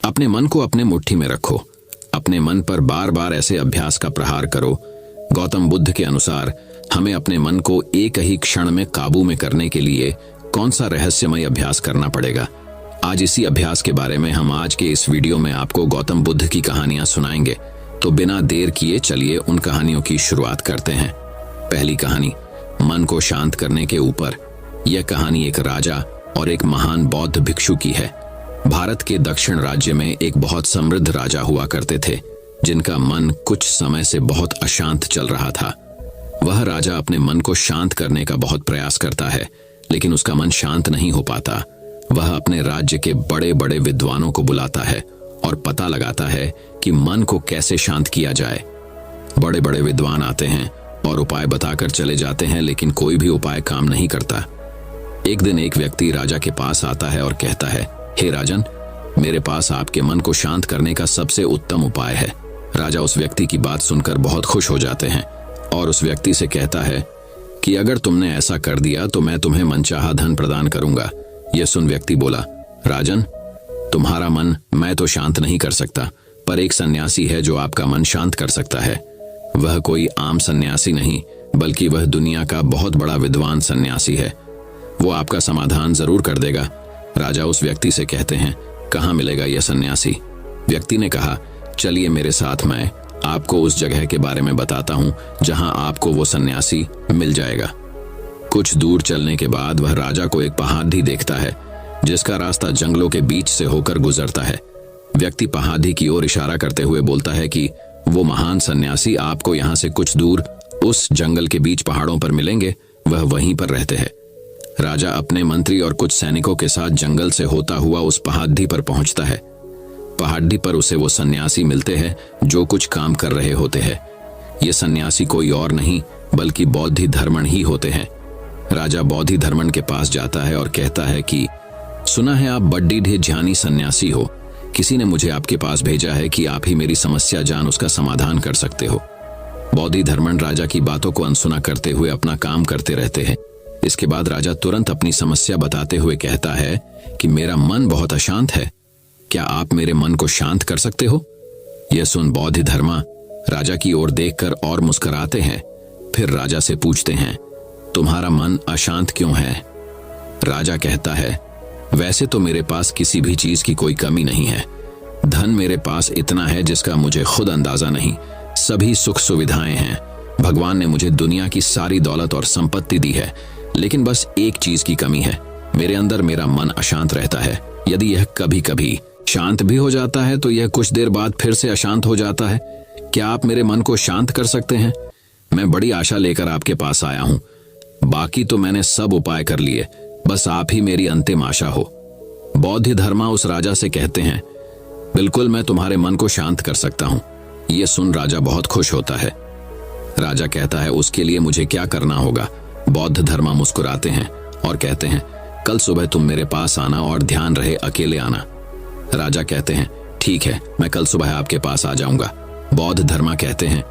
अपने मन को अपने मुट्ठी में रखो। अपने मन पर बार बार ऐसे अभ्यास का प्रहार करो। गौतम बुद्ध के अनुसार हमें अपने मन को एक ही क्षण में काबू में करने के लिए कौन सा रहस्यमय अभ्यास करना पड़ेगा। आज इसी अभ्यास के बारे में हम आज के इस वीडियो में आपको गौतम बुद्ध की कहानियां सुनाएंगे। तो बिना देर किए चलिए उन कहानियों की शुरुआत करते हैं। पहली कहानी, मन को शांत करने के ऊपर। यह कहानी एक राजा और एक महान बौद्ध भिक्षु की है। भारत के दक्षिण राज्य में एक बहुत समृद्ध राजा हुआ करते थे, जिनका मन कुछ समय से बहुत अशांत चल रहा था। वह राजा अपने मन को शांत करने का बहुत प्रयास करता है, लेकिन उसका मन शांत नहीं हो पाता। वह अपने राज्य के बड़े बड़े विद्वानों को बुलाता है और पता लगाता है कि मन को कैसे शांत किया जाए। बड़े बड़े विद्वान आते हैं और उपाय बताकर चले जाते हैं, लेकिन कोई भी उपाय काम नहीं करता। एक दिन एक व्यक्ति राजा के पास आता है और कहता है, हे राजन, मेरे पास आपके मन को शांत करने का सबसे उत्तम उपाय है। राजा उस व्यक्ति की बात सुनकर बहुत खुश हो जाते हैं और उस व्यक्ति से कहता है कि अगर तुमने ऐसा कर दिया तो मैं तुम्हें मनचाहा धन प्रदान करूंगा। यह सुन व्यक्ति बोला, राजन, तुम्हारा मन मैं तो शांत नहीं कर सकता, पर एक सन्यासी है जो आपका मन शांत कर सकता है। वह कोई आम सन्यासी नहीं, बल्कि वह दुनिया का बहुत बड़ा विद्वान सन्यासी है। वो आपका समाधान जरूर कर देगा। राजा उस व्यक्ति से कहते हैं, कहाँ मिलेगा यह सन्यासी? व्यक्ति ने कहा, चलिए मेरे साथ, मैं आपको उस जगह के बारे में बताता हूँ जहाँ आपको वो सन्यासी मिल जाएगा। कुछ दूर चलने के बाद वह राजा को एक पहाड़ी देखता है, जिसका रास्ता जंगलों के बीच से होकर गुजरता है। व्यक्ति पहाड़ी की ओर इशारा करते हुए बोलता है कि वो महान सन्यासी आपको यहाँ से कुछ दूर उस जंगल के बीच पहाड़ों पर मिलेंगे, वह वहीं पर रहते हैं। राजा अपने मंत्री और कुछ सैनिकों के साथ जंगल से होता हुआ उस पहाड़ी पर पहुंचता है। पहाड़ी पर उसे वो सन्यासी मिलते हैं जो कुछ काम कर रहे होते हैं। ये सन्यासी कोई और नहीं बल्कि बौद्धि धर्मण ही होते हैं। राजा बौद्धि धर्मण के पास जाता है और कहता है कि सुना है आप बड्डी ढे ज्ञानी सन्यासी हो। किसी ने मुझे आपके पास भेजा है कि आप ही मेरी समस्या जान उसका समाधान कर सकते हो। बौद्धि धर्मण राजा की बातों को अनसुना करते हुए अपना काम करते रहते हैं। इसके बाद राजा तुरंत अपनी समस्या बताते हुए कहता है कि मेरा मन बहुत अशांत है, क्या आप मेरे मन को शांत कर सकते हो? यह सुन बौद्धि धर्मा राजा की ओर देखकर और मुस्कुराते हैं। फिर राजा से पूछते हैं, तुम्हारा मन अशांत क्यों है? राजा कहता है, वैसे तो मेरे पास किसी भी चीज की कोई कमी नहीं है। धन मेरे पास इतना है जिसका मुझे खुद अंदाजा नहीं। सभी सुख सुविधाएं हैं। भगवान ने मुझे दुनिया की सारी दौलत और संपत्ति दी है, लेकिन बस एक चीज की कमी है, मेरे अंदर मेरा मन अशांत रहता है। यदि यह कभी कभी शांत भी हो जाता है तो यह कुछ देर बाद फिर से अशांत हो जाता है। क्या आप मेरे मन को शांत कर सकते हैं? मैं बड़ी आशा लेकर आपके पास आया हूं। बाकी तो मैंने सब उपाय कर लिए, बस आप ही मेरी अंतिम आशा हो। बौद्धि धर्मा उस राजा से कहते हैं, बिल्कुल मैं तुम्हारे मन को शांत कर सकता हूं। यह सुन राजा बहुत खुश होता है। राजा कहता है, उसके लिए मुझे क्या करना होगा? बौद्ध धर्मा मुस्कुराते हैं और कहते हैं, कल सुबह तुम मेरे पास आना और ध्यान रहे अकेले आना। राजा कहते हैं, ठीक है, मैं कल सुबह आपके पास आ जाऊंगा। बौद्ध धर्मा कहते हैं,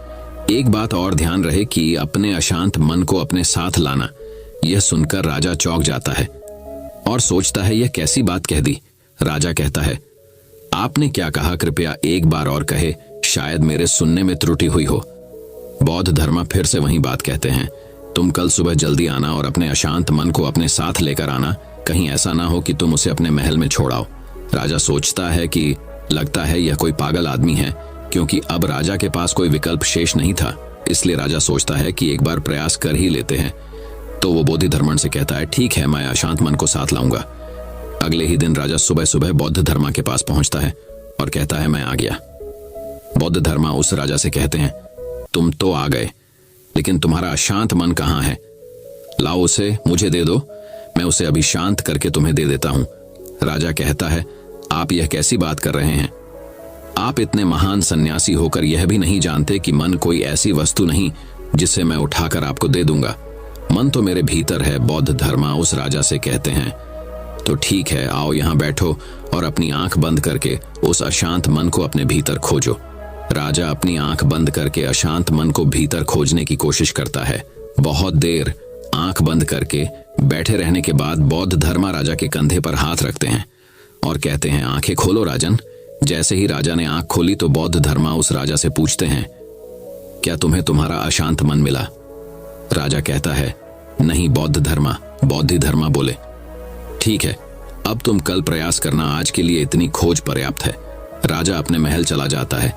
एक बात और ध्यान रहे कि अपने अशांत मन को अपने साथ लाना। यह सुनकर राजा चौंक जाता है और सोचता है, यह कैसी बात कह दी। राजा कहता है, आपने क्या कहा? कृपया एक बार और कहे, शायद मेरे सुनने में त्रुटि हुई हो। बौद्ध धर्मा फिर से वही बात कहते हैं, तुम कल सुबह जल्दी आना और अपने अशांत मन को अपने साथ लेकर आना। कहीं ऐसा ना हो कि तुम उसे अपने महल में छोड़ाओ। राजा सोचता है कि लगता है यह कोई पागल आदमी है, क्योंकि अब राजा के पास कोई विकल्प शेष नहीं था। इसलिए राजा सोचता है कि एक बार प्रयास कर ही लेते हैं। तो वो बौद्धि धर्मण से कहता है, ठीक है, मैं अशांत मन को साथ लाऊंगा। अगले ही दिन राजा सुबह सुबह बौद्ध धर्मा के पास पहुंचता है और कहता है, मैं आ गया। बौद्ध धर्मा उस राजा से कहते हैं, तुम तो आ गए, लेकिन तुम्हारा अशांत मन कहाँ है? लाओ उसे मुझे दे दो, मैं उसे अभी शांत करके तुम्हें दे देता हूं। राजा कहता है, आप यह कैसी बात कर रहे हैं? आप इतने महान सन्यासी होकर यह भी नहीं जानते कि मन कोई ऐसी वस्तु नहीं जिसे मैं उठाकर आपको दे दूंगा। मन तो मेरे भीतर है। बौद्ध धर्मा उस राजा से कहते हैं, तो ठीक है, आओ यहाँ बैठो और अपनी आंख बंद करके उस अशांत मन को अपने भीतर खोजो। राजा अपनी आंख बंद करके अशांत मन को भीतर खोजने की कोशिश करता है। बहुत देर आंख बंद करके बैठे रहने के बाद बौद्ध धर्मा राजा के कंधे पर हाथ रखते हैं और कहते हैं, आंखें खोलो राजन, जैसे ही राजा ने आंख खोली तो बौद्ध धर्मा उस राजा से पूछते हैं, क्या तुम्हें तुम्हारा अशांत मन मिला? राजा कहता है, नहीं बौद्ध धर्मा। बौद्ध धर्मा बोले, ठीक है, अब तुम कल प्रयास करना, आज के लिए इतनी खोज पर्याप्त है। राजा अपने महल चला जाता है।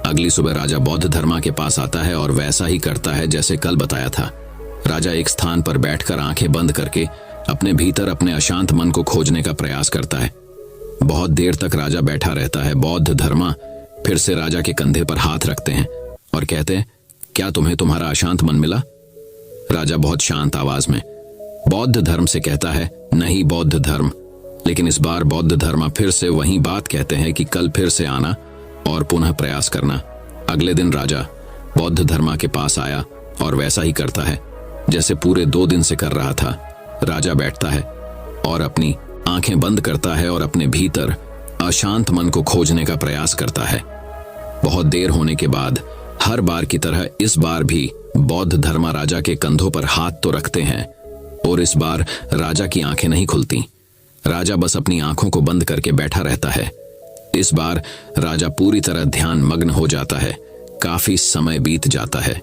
अगली सुबह राजा बौद्ध धर्मा के पास आता है और वैसा ही करता है जैसे कल बताया था। राजा एक स्थान पर बैठकर आंखें बंद करके अपने भीतर अपने अशांत मन को खोजने का प्रयास करता है। बहुत देर तक राजा बैठा रहता है। बौद्ध धर्मा फिर से राजा के कंधे पर हाथ रखते हैं और कहते हैं, क्या तुम्हें तुम्हारा अशांत मन मिला? राजा बहुत शांत आवाज में बौद्ध धर्म से कहता है, नहीं बौद्ध धर्म। लेकिन इस बार बौद्ध धर्मा फिर से वही बात कहते हैं कि कल फिर से आना और पुनः प्रयास करना। अगले दिन राजा बौद्ध धर्मा के पास आया और वैसा ही करता है जैसे पूरे 2 दिन से कर रहा था। राजा बैठता है और अपनी आंखें बंद करता है और अपने भीतर अशांत मन को खोजने का प्रयास करता है। बहुत देर होने के बाद हर बार की तरह इस बार भी बौद्ध धर्मा राजा के कंधों पर हाथ तो रखते हैं और इस बार राजा की आंखें नहीं खुलती। राजा बस अपनी आंखों को बंद करके बैठा रहता है। इस बार राजा पूरी तरह ध्यान मग्न हो जाता है। काफी समय बीत जाता है।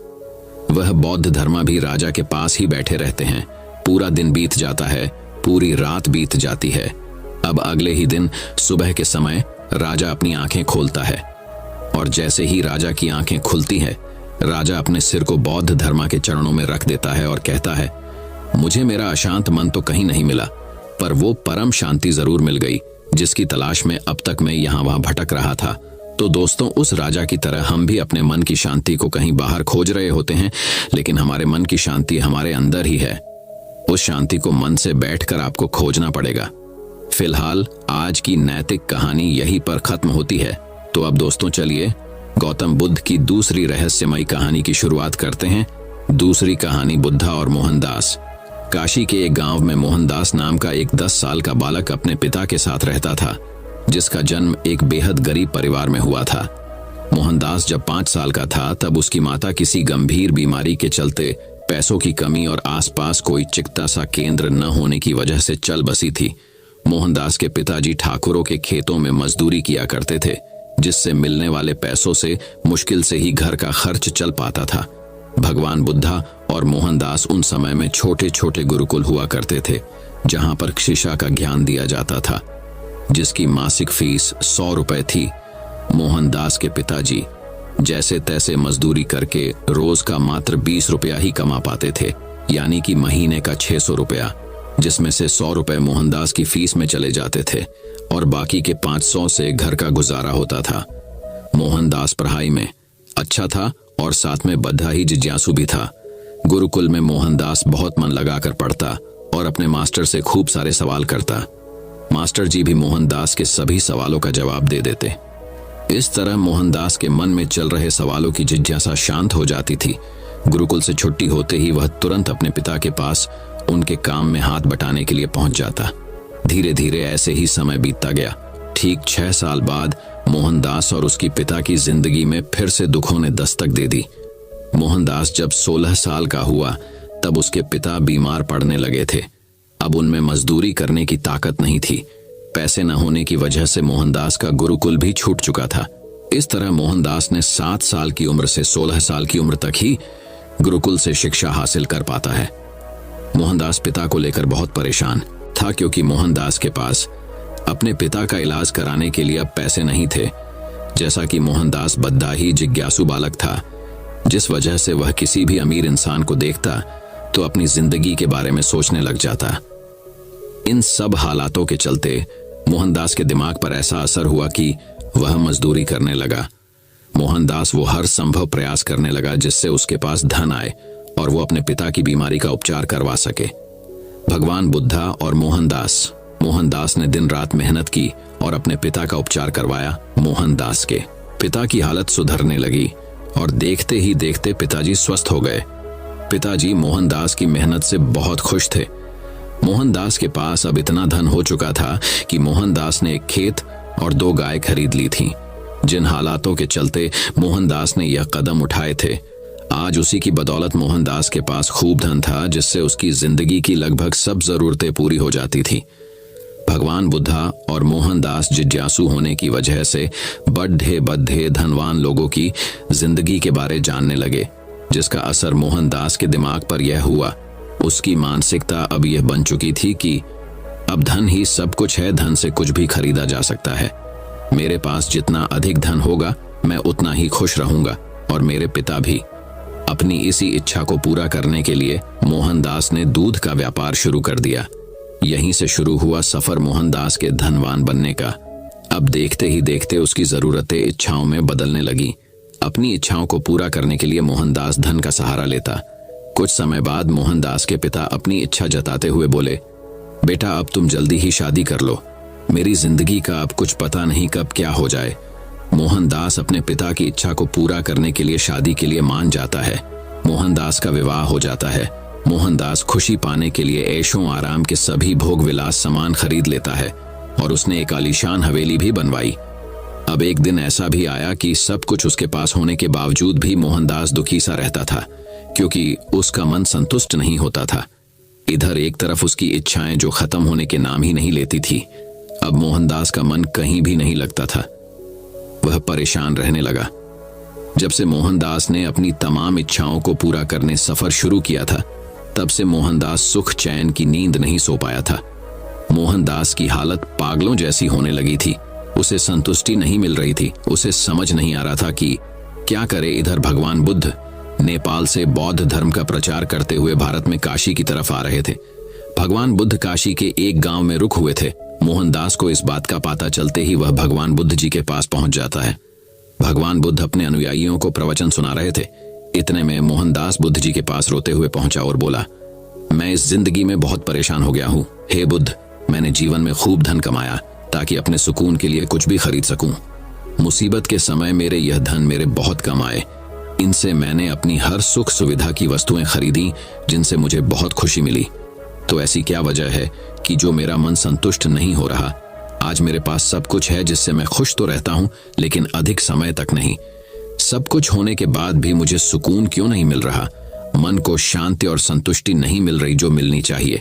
वह बौद्ध धर्मा भी राजा के पास ही बैठे रहते हैं। पूरा दिन बीत जाता है, पूरी रात बीत जाती है। अब अगले ही दिन सुबह के समय राजा अपनी आंखें खोलता है और जैसे ही राजा की आंखें खुलती है, राजा अपने सिर को बौद्ध धर्मा के चरणों में रख देता है और कहता है, मुझे मेरा अशांत मन तो कहीं नहीं मिला, पर वो परम शांति जरूर मिल गई जिसकी तलाश में अब तक मैं यहाँ वहां भटक रहा था। तो दोस्तों, उस राजा की तरह हम भी अपने मन की शांति को कहीं बाहर खोज रहे होते हैं, लेकिन हमारे मन की शांति हमारे अंदर ही है। उस शांति को मन से बैठकर आपको खोजना पड़ेगा। फिलहाल आज की नैतिक कहानी यहीं पर खत्म होती है। तो अब दोस्तों चलिए गौतम बुद्ध की दूसरी रहस्यमयी कहानी की शुरुआत करते हैं। दूसरी कहानी, बुद्धा और मोहनदास। काशी के एक गांव में मोहनदास नाम का एक 10 साल का बालक अपने पिता के साथ रहता था, जिसका जन्म एक बेहद गरीब परिवार में हुआ था। मोहनदास जब 5 साल का था तब उसकी माता किसी गंभीर बीमारी के चलते पैसों की कमी और आसपास कोई चिकित्सा सा केंद्र न होने की वजह से चल बसी थी। मोहनदास के पिताजी ठाकुरों के खेतों में मजदूरी किया करते थे, जिससे मिलने वाले पैसों से मुश्किल से ही घर का खर्च चल पाता था। भगवान बुद्धा और मोहनदास उन समय में छोटे छोटे गुरुकुल हुआ करते थे, जहां पर शिक्षा का ज्ञान दिया जाता था, जिसकी मासिक फीस 100 रुपए थी। मोहनदास के पिताजी जैसे तैसे मजदूरी करके रोज का मात्र 20 रुपया ही कमा पाते थे, यानी कि महीने का 600 रुपया, जिसमें से 100 रुपए मोहनदास की फीस में चले जाते थे और बाकी के 500 से घर का गुजारा होता था। मोहनदास पढ़ाई में अच्छा था और साथ में बद्धा ही जिज्ञासु भी था। गुरुकुल में मोहनदास बहुत मन लगाकर पढ़ता और अपने मास्टर से खूब सारे सवाल करता। मास्टर जी भी मोहनदास के सभी सवालों का जवाब दे देते। इस तरह मोहनदास के मन में चल रहे सवालों की जिज्ञासा शांत हो जाती थी। गुरुकुल से छुट्टी होते ही वह तुरंत अपने पिता के पास उनके काम में हाथ बटाने के लिए पहुंच जाता। धीरे धीरे ऐसे ही समय बीतता गया। ठीक 6 साल बाद मोहनदास और उसकी पिता की जिंदगी में फिर से दुखों ने दस्तक दे दी। मोहनदास जब 16 साल का हुआ तब उसके पिता बीमार पड़ने लगे थे। अब उनमें मजदूरी करने की ताकत नहीं थी। पैसे न होने की वजह से मोहनदास का गुरुकुल भी छूट चुका था। इस तरह मोहनदास ने 7 साल की उम्र से 16 साल की उम्र तक ही गुरुकुल से शिक्षा हासिल कर पाता है। मोहनदास पिता को लेकर बहुत परेशान था, क्योंकि मोहनदास के पास अपने पिता का इलाज कराने के लिए अब पैसे नहीं थे। जैसा कि मोहनदास बद्धा ही जिज्ञासु बालक था, जिस वजह से वह किसी भी अमीर इंसान को देखता तो अपनी जिंदगी के बारे में सोचने लग जाता। इन सब हालातों के चलते मोहनदास के दिमाग पर ऐसा असर हुआ कि वह मजदूरी करने लगा। मोहनदास वो हर संभव प्रयास करने लगा जिससे उसके पास धन आए और वो अपने पिता की बीमारी का उपचार करवा सके। भगवान बुद्धा और मोहनदास ने दिन रात मेहनत की और अपने पिता का उपचार करवाया। मोहनदास के पिता की हालत सुधरने लगी और देखते ही देखते पिताजी स्वस्थ हो गए। पिताजी मोहनदास की मेहनत से बहुत खुश थे। मोहनदास के पास अब इतना धन हो चुका था कि मोहनदास ने एक खेत और 2 गाय खरीद ली थी। जिन हालातों के चलते मोहनदास ने यह कदम उठाए थे, आज उसी की बदौलत मोहनदास के पास खूब धन था, जिससे उसकी जिंदगी की लगभग सब जरूरतें पूरी हो जाती थी। भगवान बुद्धा और मोहनदास जिज्ञासु होने की वजह से बड्ढे बड्ढे धनवान लोगों की जिंदगी के बारे जानने लगे, जिसका असर मोहनदास के दिमाग पर यह हुआ। उसकी मानसिकता अब यह बन चुकी थी कि अब धन ही सब कुछ है, धन से कुछ भी खरीदा जा सकता है। मेरे पास जितना अधिक धन होगा मैं उतना ही खुश रहूंगा, और मेरे पिता भी। अपनी इसी इच्छा को पूरा करने के लिए मोहनदास ने दूध का व्यापार शुरू कर दिया। यहीं से शुरू हुआ सफर मोहनदास के धनवान बनने का। अब देखते ही देखते उसकी जरूरतें इच्छाओं में बदलने लगी। अपनी इच्छाओं को पूरा करने के लिए मोहनदास धन का सहारा लेता। कुछ समय बाद मोहनदास के पिता अपनी इच्छा जताते हुए बोले, बेटा अब तुम जल्दी ही शादी कर लो, मेरी जिंदगी का अब कुछ पता नहीं कब क्या हो जाए। मोहनदास अपने पिता की इच्छा को पूरा करने के लिए शादी के लिए मान जाता है। मोहनदास का विवाह हो जाता है। मोहनदास खुशी पाने के लिए ऐशों आराम के सभी भोग विलास सामान खरीद लेता है, और उसने एक आलीशान हवेली भी बनवाई। अब एक दिन ऐसा भी आया कि सब कुछ उसके पास होने के बावजूद भी मोहनदास दुखी सा रहता था, क्योंकि उसका मन संतुष्ट नहीं होता था। इधर एक तरफ उसकी इच्छाएं जो खत्म होने के नाम ही नहीं लेती थी। अब मोहनदास का मन कहीं भी नहीं लगता था। वह परेशान रहने लगा। जब से मोहनदास ने अपनी तमाम इच्छाओं को पूरा करने सफर शुरू किया था, तब से मोहनदास सुख चैन की नींद नहीं सो पाया था। मोहनदास की हालत पागलों जैसी होने लगी थी। उसे संतुष्टि नहीं मिल रही थी। उसे समझ नहीं आ रहा था कि क्या करे। इधर भगवान बुद्ध नेपाल से बौद्ध धर्म का प्रचार करते हुए भारत में काशी की तरफ आ रहे थे। भगवान बुद्ध काशी के एक गांव में रुक हुए थे। मोहनदास को इस बात का पता चलते ही वह भगवान बुद्ध जी के पास पहुंच जाता है। भगवान बुद्ध अपने अनुयायियों को प्रवचन सुना रहे थे। इतने में मोहनदास बुद्ध जी के पास रोते हुए पहुंचा और बोला, मैं इस जिंदगी में बहुत परेशान हो गया हूँ। हे बुद्ध, मैंने जीवन में खूब धन कमाया ताकि अपने सुकून के लिए कुछ भी खरीद सकूं। मुसीबत के समय मेरे यह धन मेरे बहुत कम आए। इनसे मैंने अपनी हर सुख सुविधा की वस्तुएं खरीदी, जिनसे मुझे बहुत खुशी मिली। तो ऐसी क्या वजह है कि जो मेरा मन संतुष्ट नहीं हो रहा? आज मेरे पास सब कुछ है जिससे मैं खुश तो रहता हूं, लेकिन अधिक समय तक नहीं। सब कुछ होने के बाद भी मुझे सुकून क्यों नहीं मिल रहा? मन को शांति और संतुष्टि नहीं मिल रही जो मिलनी चाहिए।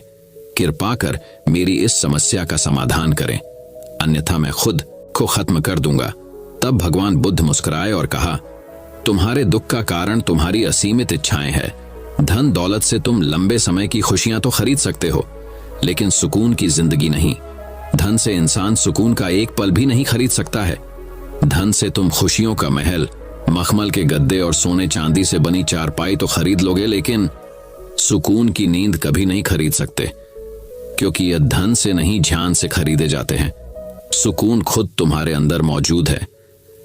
कृपा कर मेरी इस समस्या का समाधान करें, अन्यथा मैं खुद को खत्म कर दूंगा। तब भगवान बुद्ध मुस्कुराए और कहा, तुम्हारे दुख का कारण तुम्हारी असीमित इच्छाएं हैं। धन दौलत से तुम लंबे समय की खुशियां तो खरीद सकते हो, लेकिन सुकून की जिंदगी नहीं। धन से इंसान सुकून का एक पल भी नहीं खरीद सकता है। धन से तुम खुशियों का महल, मखमल के गद्दे और सोने चांदी से बनी चारपाई तो खरीद लोगे, लेकिन सुकून की नींद कभी नहीं खरीद सकते, क्योंकि यह धन से नहीं ध्यान से खरीदे जाते हैं। सुकून खुद तुम्हारे अंदर मौजूद है,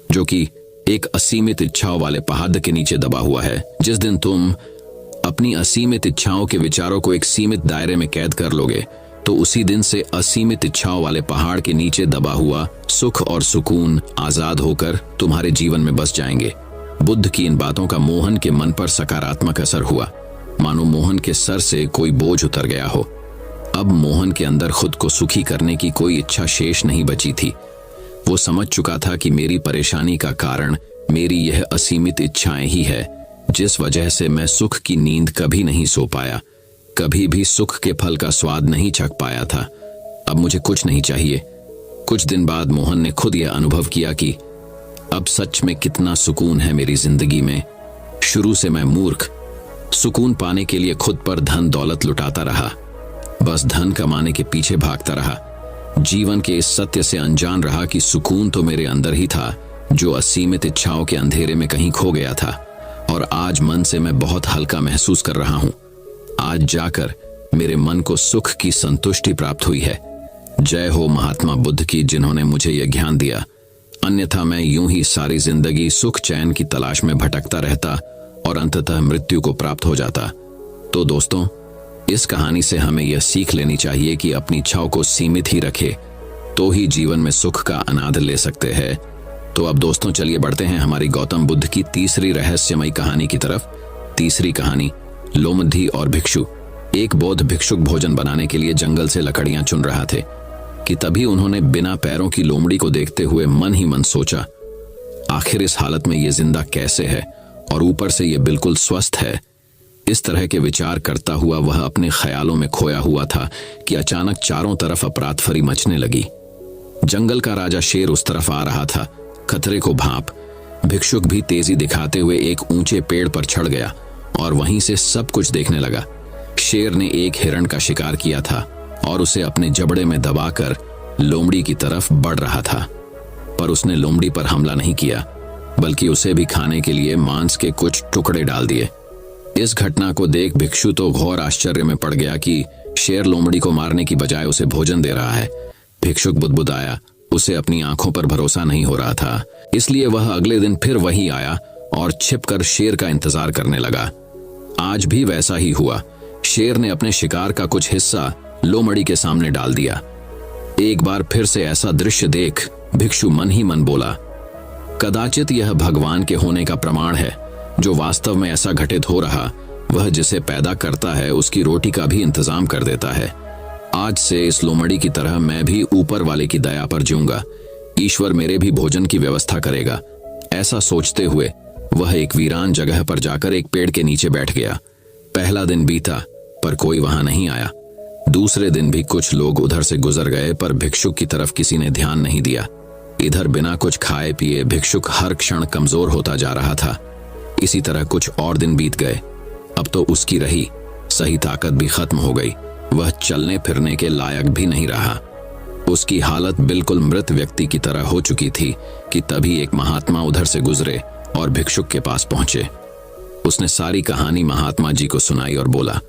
जो कि एक असीमित इच्छाओं वाले पहाड़ के नीचे दबा हुआ है। जिस दिन तुम अपनी असीमित इच्छाओं के विचारों को एक सीमित दायरे में कैद कर लोगे, तो उसी दिन से असीमित इच्छाओं वाले पहाड़ के नीचे दबा हुआ सुख और सुकून आजाद होकर तुम्हारे जीवन में बस जाएंगे। बुद्ध की इन बातों का मोहन के मन पर सकारात्मक असर हुआ, मानो मोहन के सर से कोई बोझ उतर गया हो। अब मोहन के अंदर खुद को सुखी करने की कोई इच्छा शेष नहीं बची थी। वो समझ चुका था कि मेरी परेशानी का कारण मेरी यह असीमित इच्छाएं ही है, जिस वजह से मैं सुख की नींद कभी नहीं सो पाया, कभी भी सुख के फल का स्वाद नहीं चख पाया था। अब मुझे कुछ नहीं चाहिए। कुछ दिन बाद मोहन ने खुद यह अनुभव किया कि अब सच में कितना सुकून है मेरी जिंदगी में। शुरू से मैं मूर्ख, सुकून पाने के लिए खुद पर धन दौलत लुटाता रहा, बस धन कमाने के पीछे भागता रहा। जीवन के इस सत्य से अनजान रहा कि सुकून तो मेरे अंदर ही था, जो असीमित इच्छाओं के अंधेरे में कहीं खो गया था। और आज मन से मैं बहुत हल्का महसूस कर रहा हूं। आज जाकर मेरे मन को सुख की संतुष्टि प्राप्त हुई है। जय हो महात्मा बुद्ध की, जिन्होंने मुझे यह ज्ञान दिया। अन्यथा मैं यूं ही सारी जिंदगी सुख चैन की तलाश में भटकता रहता और अंततः मृत्यु को प्राप्त हो जाता। तो दोस्तों, इस कहानी से हमें यह सीख लेनी चाहिए कि अपनी इच्छाओं को सीमित ही रखें, तो ही जीवन में सुख का आनंद ले सकते हैं। तो अब दोस्तों चलिए बढ़ते हैं हमारी गौतम बुद्ध की तीसरी रहस्यमयी कहानी की तरफ। तीसरी कहानी, लोमधी और भिक्षु। एक बौद्ध भिक्षुक भोजन बनाने के लिए जंगल से लकड़ियां चुन रहा थे कि तभी उन्होंने बिना पैरों की लोमड़ी को देखते हुए मन ही मन सोचा, आखिर इस हालत में ये जिंदा कैसे है, और ऊपर से ये बिल्कुल स्वस्थ है। इस तरह के विचार करता हुआ वह अपने ख्यालों में खोया हुआ था कि अचानक चारों तरफ अपराधफरी मचने लगी। जंगल का राजा शेर उस तरफ आ रहा था। खतरे को भांप भिक्षुक भी तेजी दिखाते हुए एक ऊंचे पेड़ पर चढ़ गया और वहीं से सब कुछ देखने लगा। शेर ने एक हिरण का शिकार किया था और उसे अपने जबड़े में दबाकर लोमड़ी की तरफ बढ़ रहा था, पर उसने लोमड़ी पर हमला नहीं किया, बल्कि उसे भी खाने के लिए मांस के कुछ टुकड़े डाल दिए। इस घटना को देख भिक्षु तो घोर आश्चर्य में पड़ गया कि शेर लोमड़ी को मारने की बजाय उसे भोजन दे रहा है। भिक्षुक बुदबुदाया। उसे अपनी आंखों पर भरोसा नहीं हो रहा था, इसलिए वह अगले दिन फिर वहीं आया और छिपकर शेर का इंतजार करने लगा। आज भी वैसा ही हुआ। शेर ने अपने शिकार का कुछ हिस्सा लोमड़ी के सामने डाल दिया। एक बार फिर से ऐसा दृश्य देख भिक्षु मन ही मन बोला, कदाचित यह भगवान के होने का प्रमाण है। जो वास्तव में ऐसा घटित हो रहा, वह जिसे पैदा करता है उसकी रोटी का भी इंतजाम कर देता है। आज से इस लोमड़ी की तरह मैं भी ऊपर वाले की दया पर जीऊंगा। ईश्वर मेरे भी भोजन की व्यवस्था करेगा। ऐसा सोचते हुए वह एक वीरान जगह पर जाकर एक पेड़ के नीचे बैठ गया। पहला दिन बीता, पर कोई वहां नहीं आया। दूसरे दिन भी कुछ लोग उधर से गुजर गए, पर भिक्षुक की तरफ किसी ने ध्यान नहीं दिया। इधर बिना कुछ खाए पिए भिक्षुक हर क्षण कमजोर होता जा रहा था। इसी तरह कुछ और दिन बीत गए। अब तो उसकी रही सही ताकत भी खत्म हो गई। वह चलने फिरने के लायक भी नहीं रहा। उसकी हालत बिल्कुल मृत व्यक्ति की तरह हो चुकी थी कि तभी एक महात्मा उधर से गुजरे और भिक्षुक के पास पहुंचे। उसने सारी कहानी महात्मा जी को सुनाई और बोला,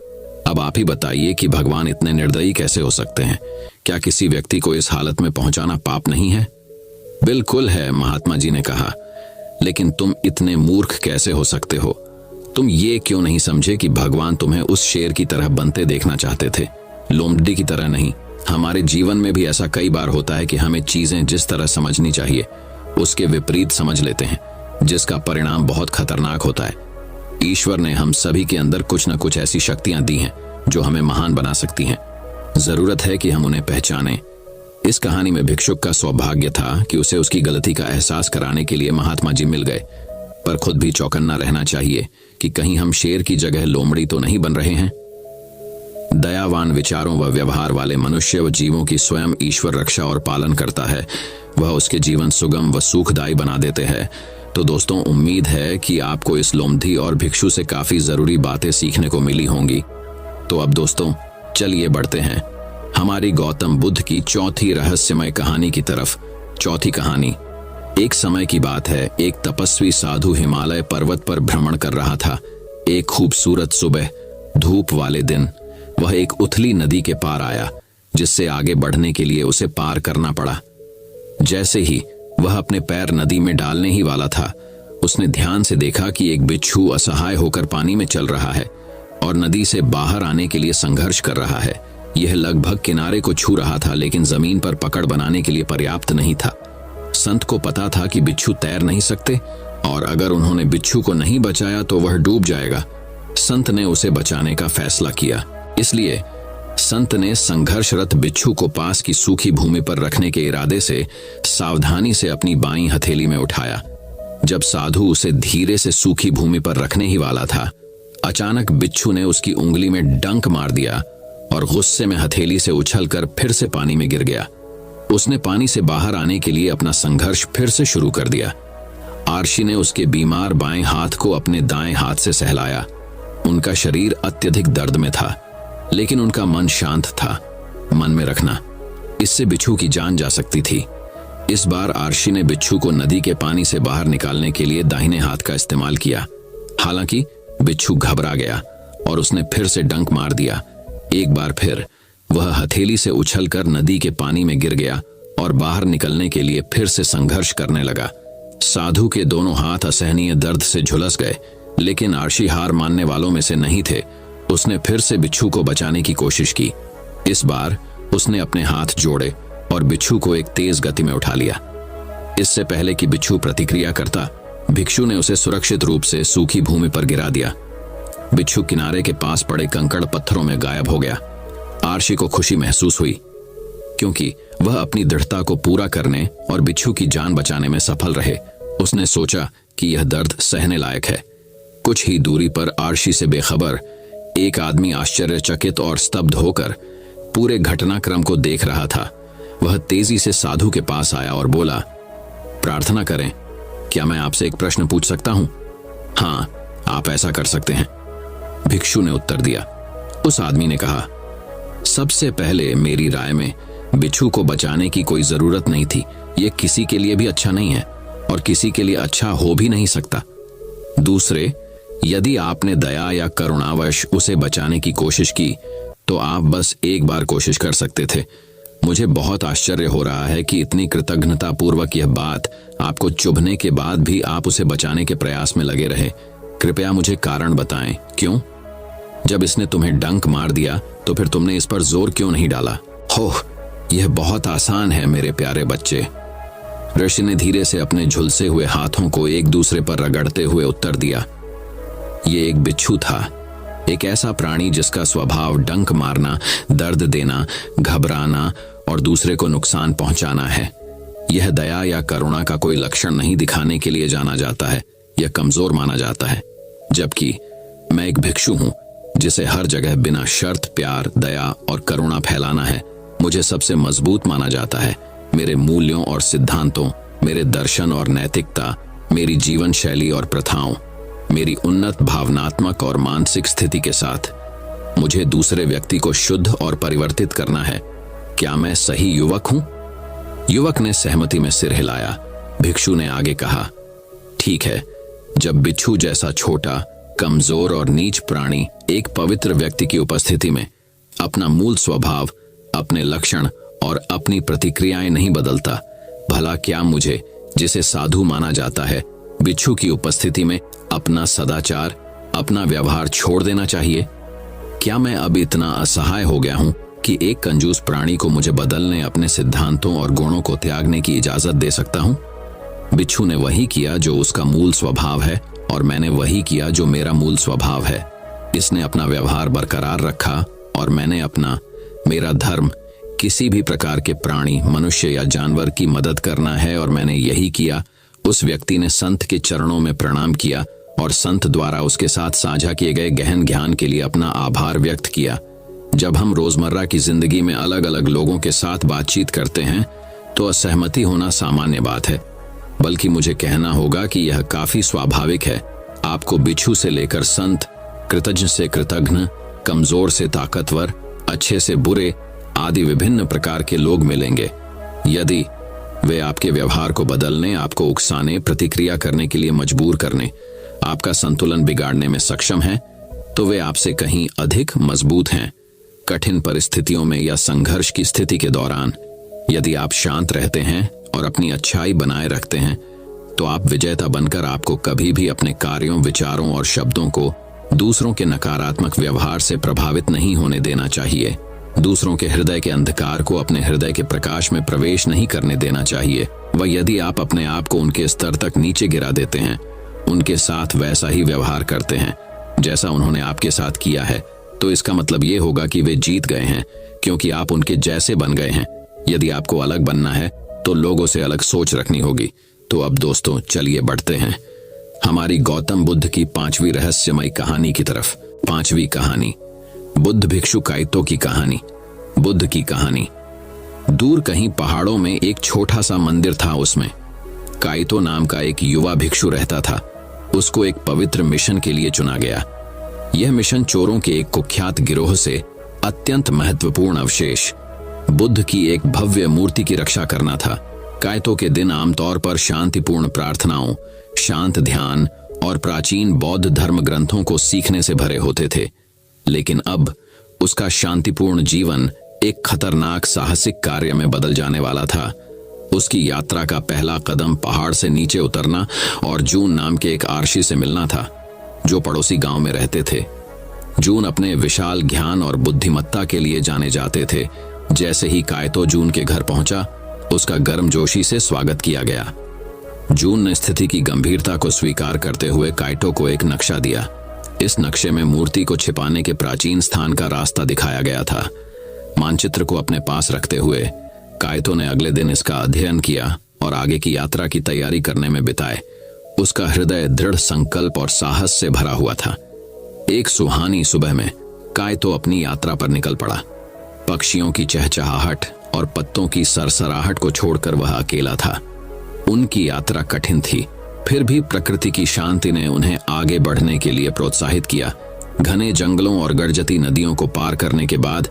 अब आप ही बताइए कि भगवान इतने निर्दयी कैसे हो सकते हैं? क्या किसी व्यक्ति को इस हालत में पहुंचाना पाप नहीं है? बिल्कुल है, महात्मा जी ने कहा, लेकिन तुम इतने मूर्ख कैसे हो सकते हो? तुम ये क्यों नहीं समझे कि भगवान तुम्हें उस शेर की तरह बनते देखना चाहते थे, लोमड़ी की तरह नहीं। हमारे जीवन में भी ऐसा कई बार होता है कि हमें चीजें जिस तरह समझनी चाहिए उसके विपरीत समझ लेते हैं, जिसका परिणाम बहुत खतरनाक होता है। ईश्वर ने हम सभी के अंदर कुछ न कुछ ऐसी शक्तियां दी हैं जो हमें महान बना सकती हैं। जरूरत है कि हम उन्हें पहचानें। इस कहानी में भिक्षुक का सौभाग्य था कि उसे उसकी गलती का एहसास कराने के लिए महात्मा जी मिल गए, पर खुद भी चौकन्ना रहना चाहिए कि कहीं हम शेर की जगह लोमड़ी तो नहीं बन रहे हैं। दयावान विचारों व व्यवहार वाले मनुष्य व जीवों की स्वयं ईश्वर रक्षा और पालन करता है। वह उसके जीवन सुगम व सुखदायी बना देते हैं। तो दोस्तों, उम्मीद है कि आपको इस लोमड़ी और भिक्षु से काफी जरूरी बातें सीखने को मिली होंगी। तो अब दोस्तों चलिए बढ़ते हैं हमारी गौतम बुद्ध की चौथी रहस्यमय कहानी की तरफ। चौथी कहानी। एक समय की बात है, एक तपस्वी साधु हिमालय पर्वत पर भ्रमण कर रहा था। एक खूबसूरत सुबह धूप वाले दिन वह एक उथली नदी के पार आया, जिससे आगे बढ़ने के लिए उसे पार करना पड़ा। जैसे ही वह अपने पैर नदी में डालने ही वाला था, उसने ध्यान से देखा कि एक बिच्छू असहाय होकर पानी में चल रहा है और नदी से बाहर आने के लिए संघर्ष कर रहा है। यह लगभग किनारे को छू रहा था, लेकिन जमीन पर पकड़ बनाने के लिए पर्याप्त नहीं था। संत को पता था कि बिच्छू तैर नहीं सकते और अगर उन्होंने बिच्छू को नहीं बचाया तो वह डूब जाएगा। संत ने उसे बचाने का फैसला किया, इसलिए संत ने संघर्षरत बिच्छू को पास की सूखी भूमि पर रखने के इरादे से सावधानी से अपनी बाईं हथेली में उठाया। जब साधु उसे धीरे से सूखी भूमि पर रखने ही वाला था, अचानक बिच्छू ने उसकी उंगली में डंक मार दिया और गुस्से में हथेली से उछलकर फिर से पानी में गिर गया। उसने पानी से बाहर आने के लिए अपना संघर्ष फिर से शुरू कर दिया। आर्षी ने उसके बीमार बाएं हाथ को अपने दाएं हाथ से सहलाया। उनका शरीर अत्यधिक दर्द में था, लेकिन उनका मन शांत था। मन में रखना, इससे बिच्छू की जान जा सकती थी। इस बार आर्षी ने बिच्छू को नदी के पानी से बाहर निकालने के लिए दाहिने हाथ का इस्तेमाल किया। हालांकि बिच्छू घबरा गया और उसने फिर से डंक मार दिया। एक बार फिर वह हथेली से उछलकर नदी के पानी में गिर गया और बाहर निकलने के लिए फिर से संघर्ष करने लगा। साधु के दोनों हाथ असहनीय दर्द से झुलस गए, लेकिन आर्षी हार मानने वालों में से नहीं थे। उसने फिर से बिच्छू को बचाने की कोशिश की। इस बार उसने अपने हाथ जोड़े और बिच्छू को एक तेज गति में उठा लिया। इससे पहले कि बिच्छू प्रतिक्रिया करता, भिक्षु ने उसे सुरक्षित रूप से सूखी भूमि पर गिरा दिया। बिच्छू किनारे के पास पड़े कंकड़ पत्थरों में गायब हो गया। आर्षी को खुशी महसूस हुई, क्योंकि वह अपनी दृढ़ता को पूरा करने और बिच्छू की जान बचाने में सफल रहे। उसने सोचा कि यह दर्द सहने लायक है। कुछ ही दूरी पर आरशी से बेखबर एक आदमी आश्चर्यचकित और स्तब्ध होकर पूरे घटनाक्रम को देख रहा था। वह तेजी से साधु के पास आया और बोला, प्रार्थना करें, क्या मैं आपसे एक प्रश्न पूछ सकता हूं? हाँ, आप ऐसा कर सकते हैं, भिक्षु ने उत्तर दिया। उस आदमी ने कहा, सबसे पहले मेरी राय में बिच्छू को बचाने की कोई जरूरत नहीं थी। यह किसी के लिए भी अच्छा नहीं है और किसी के लिए अच्छा हो भी नहीं सकता। दूसरे, यदि आपने दया या करुणावश उसे बचाने की कोशिश की तो आप बस एक बार कोशिश कर सकते थे। मुझे बहुत आश्चर्य हो रहा है कि इतनी कृतज्ञता पूर्वक यह बात आपको चुभने के बाद भी आप उसे बचाने के प्रयास में लगे रहे। कृपया मुझे कारण बताएं, क्यों? जब इसने तुम्हें डंक मार दिया तो फिर तुमने इस पर जोर क्यों नहीं डाला? होह, यह बहुत आसान है मेरे प्यारे बच्चे, ऋषि ने धीरे से अपने झुलसे हुए हाथों को एक दूसरे पर रगड़ते हुए उत्तर दिया। ये एक बिच्छू था, एक ऐसा प्राणी जिसका स्वभाव डंक मारना, दर्द देना, घबराना और दूसरे को नुकसान पहुंचाना है। यह दया या करुणा का कोई लक्षण नहीं दिखाने के लिए जाना जाता है, यह कमजोर माना जाता है। जबकि मैं एक भिक्षु हूं जिसे हर जगह बिना शर्त प्यार, दया और करुणा फैलाना है। मुझे सबसे मजबूत माना जाता है। मेरे मूल्यों और सिद्धांतों, मेरे दर्शन और नैतिकता, मेरी जीवन शैली और प्रथाओं, मेरी उन्नत भावनात्मक और मानसिक स्थिति के साथ मुझे दूसरे व्यक्ति को शुद्ध और परिवर्तित करना है। क्या मैं सही युवक हूं? युवक ने सहमति में सिर हिलाया। भिक्षु ने आगे कहा, ठीक है, जब बिच्छू जैसा छोटा, कमजोर और नीच प्राणी एक पवित्र व्यक्ति की उपस्थिति में अपना मूल स्वभाव, अपने लक्षण और अपनी प्रतिक्रियाएं नहीं बदलता, भला क्या मुझे, जिसे साधु माना जाता है, बिच्छू की उपस्थिति में अपना सदाचार, अपना व्यवहार छोड़ देना चाहिए? क्या मैं अब इतना असहाय हो गया हूं कि एक कंजूस प्राणी को मुझे बदलने, अपने सिद्धांतों और गुणों को त्यागने की इजाजत दे सकता हूं? बिच्छू ने वही किया जो उसका मूल स्वभाव है और मैंने वही किया जो मेरा मूल स्वभाव है। इसने अपना व्यवहार बरकरार रखा और मैंने अपना, मेरा धर्म किसी भी प्रकार के प्राणी, मनुष्य या जानवर की मदद करना है और मैंने यही किया। उस व्यक्ति ने संत के चरणों में प्रणाम किया और संत द्वारा उसके साथ साझा किए गए गहन ज्ञान के लिए अपना आभार व्यक्त किया। जब हम रोजमर्रा की जिंदगी में अलग अलग लोगों के साथ बातचीत करते हैं तो असहमति होना सामान्य बात है, बल्कि मुझे कहना होगा कि यह काफी स्वाभाविक है। आपको बिच्छू से लेकर संत, कृतज्ञ से कृतघ्न, कमजोर से ताकतवर, अच्छे से बुरे आदि विभिन्न प्रकार के लोग मिलेंगे। यदि वे आपके व्यवहार को बदलने, आपको उकसाने, प्रतिक्रिया करने के लिए मजबूर करने, आपका संतुलन बिगाड़ने में सक्षम हैं, तो वे आपसे कहीं अधिक मजबूत हैं। कठिन परिस्थितियों में या संघर्ष की स्थिति के दौरान यदि आप शांत रहते हैं और अपनी अच्छाई बनाए रखते हैं तो आप विजेता बनकर आपको कभी भी अपने कार्यों, विचारों और शब्दों को दूसरों के नकारात्मक व्यवहार से प्रभावित नहीं होने देना चाहिए। दूसरों के हृदय के अंधकार को अपने हृदय के प्रकाश में प्रवेश नहीं करने देना चाहिए। वह यदि आप अपने आप को उनके स्तर तक नीचे गिरा देते हैं, उनके साथ वैसा ही व्यवहार करते हैं जैसा उन्होंने आपके साथ किया है, तो इसका मतलब ये होगा कि वे जीत गए हैं, क्योंकि आप उनके जैसे बन गए हैं। यदि आपको अलग बनना है तो लोगों से अलग सोच रखनी होगी। तो अब दोस्तों, चलिए बढ़ते हैं हमारी गौतम बुद्ध की 5वीं रहस्यमय कहानी की तरफ। 5वीं कहानी, बुद्ध भिक्षु काइतो की कहानी। बुद्ध की कहानी। दूर कहीं पहाड़ों में एक छोटा सा मंदिर था। उसमें काइतो नाम का एक युवा भिक्षु रहता था। उसको एक पवित्र मिशन के लिए चुना गया। यह मिशन चोरों के एक कुख्यात गिरोह से अत्यंत महत्वपूर्ण अवशेष, बुद्ध की एक भव्य मूर्ति की रक्षा करना था। काइतो के दिन आमतौर पर शांतिपूर्ण प्रार्थनाओं, शांत ध्यान और प्राचीन बौद्ध धर्म ग्रंथों को सीखने से भरे होते थे। लेकिन अब उसका शांतिपूर्ण जीवन एक खतरनाक साहसिक कार्य में बदल जाने वाला था। उसकी यात्रा का पहला कदम पहाड़ से नीचे उतरना और जून नाम के एक आरशी से मिलना था, जो पड़ोसी गांव में रहते थे। जून अपने विशाल ज्ञान और बुद्धिमत्ता के लिए जाने जाते थे। जैसे ही काइतो जून के घर पहुंचा, उसका गर्मजोशी से स्वागत किया गया। जून ने स्थिति की गंभीरता को स्वीकार करते हुए काइतो को एक नक्शा दिया। इस नक्शे में मूर्ति को छिपाने के प्राचीन स्थान का रास्ता दिखाया गया था। मानचित्र को अपने पास रखते हुए काइतो ने अगले दिन इसका अध्ययन किया और आगे की यात्रा की तैयारी करने में बिताए। उसका हृदय दृढ़ संकल्प और साहस से भरा हुआ था। एक सुहानी सुबह में कायतो अपनी यात्रा पर निकल पड़ा। पक्षियों की चहचहाहट और पत्तों की सरसराहट को छोड़कर वह अकेला था। उनकी यात्रा कठिन थी, फिर भी प्रकृति की शांति ने उन्हें आगे बढ़ने के लिए प्रोत्साहित किया। घने जंगलों और गरजती नदियों को पार करने के बाद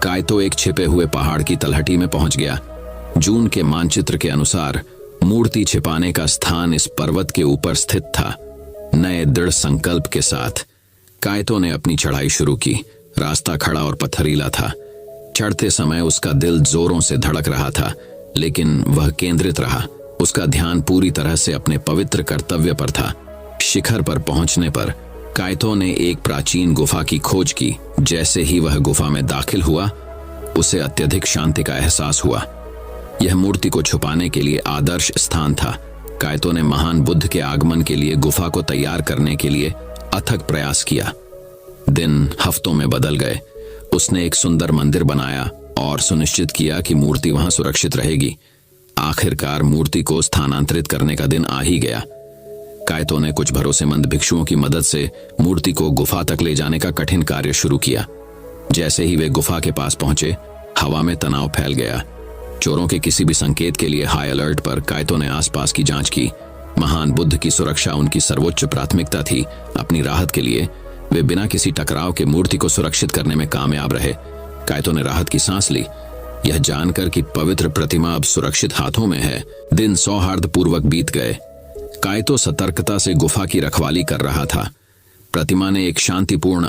कायतो एक छिपे हुए पहाड़ की तलहटी में पहुंच गया। जून के मानचित्र के अनुसार मूर्ति छिपाने का स्थान इस पर्वत के ऊपर स्थित था। नए दृढ़ संकल्प के साथ कायतो ने अपनी चढ़ाई शुरू की। रास्ता खड़ा और पत्थरीला था। चढ़ते समय उसका दिल जोरों से धड़क रहा था, लेकिन वह केंद्रित रहा। उसका ध्यान पूरी तरह से अपने पवित्र कर्तव्य पर था। शिखर पर पहुंचने पर कायतो ने एक प्राचीन गुफा की खोज की। जैसे ही वह गुफा में दाखिल हुआ, उसे अत्यधिक शांति का एहसास हुआ। यह मूर्ति को छुपाने के लिए आदर्श स्थान था। कायतो ने महान बुद्ध के आगमन के लिए गुफा को तैयार करने के लिए अथक प्रयास किया। दिन हफ्तों में बदल गए। उसने एक सुंदर मंदिर बनाया और सुनिश्चित किया कि मूर्ति वहां सुरक्षित रहेगी। आखिरकार मूर्ति को स्थानांतरित करने का दिन आ ही गया। कायतो ने कुछ भरोसेमंद भिक्षुओं की मदद से मूर्ति को गुफा तक ले जाने का कठिन कार्य शुरू किया। जैसे ही वे गुफा के पास पहुंचे, हवा में तनाव फैल गया। चोरों के किसी भी संकेत के लिए हाई अलर्ट पर कायतो ने आसपास की जांच की। महान बुद्ध की सुरक्षा उनकी सर्वोच्च प्राथमिकता थी। अपनी राहत के लिए वे बिना किसी टकराव के मूर्ति को सुरक्षित करने में कामयाब रहे। कायतो ने राहत की सांस ली, यह जानकर कि पवित्र प्रतिमा अब सुरक्षित हाथों में है। दिन सौहार्दपूर्वक बीत गए। कायतो सतर्कता से गुफा की रखवाली कर रहा था। प्रतिमा ने एक शांतिपूर्ण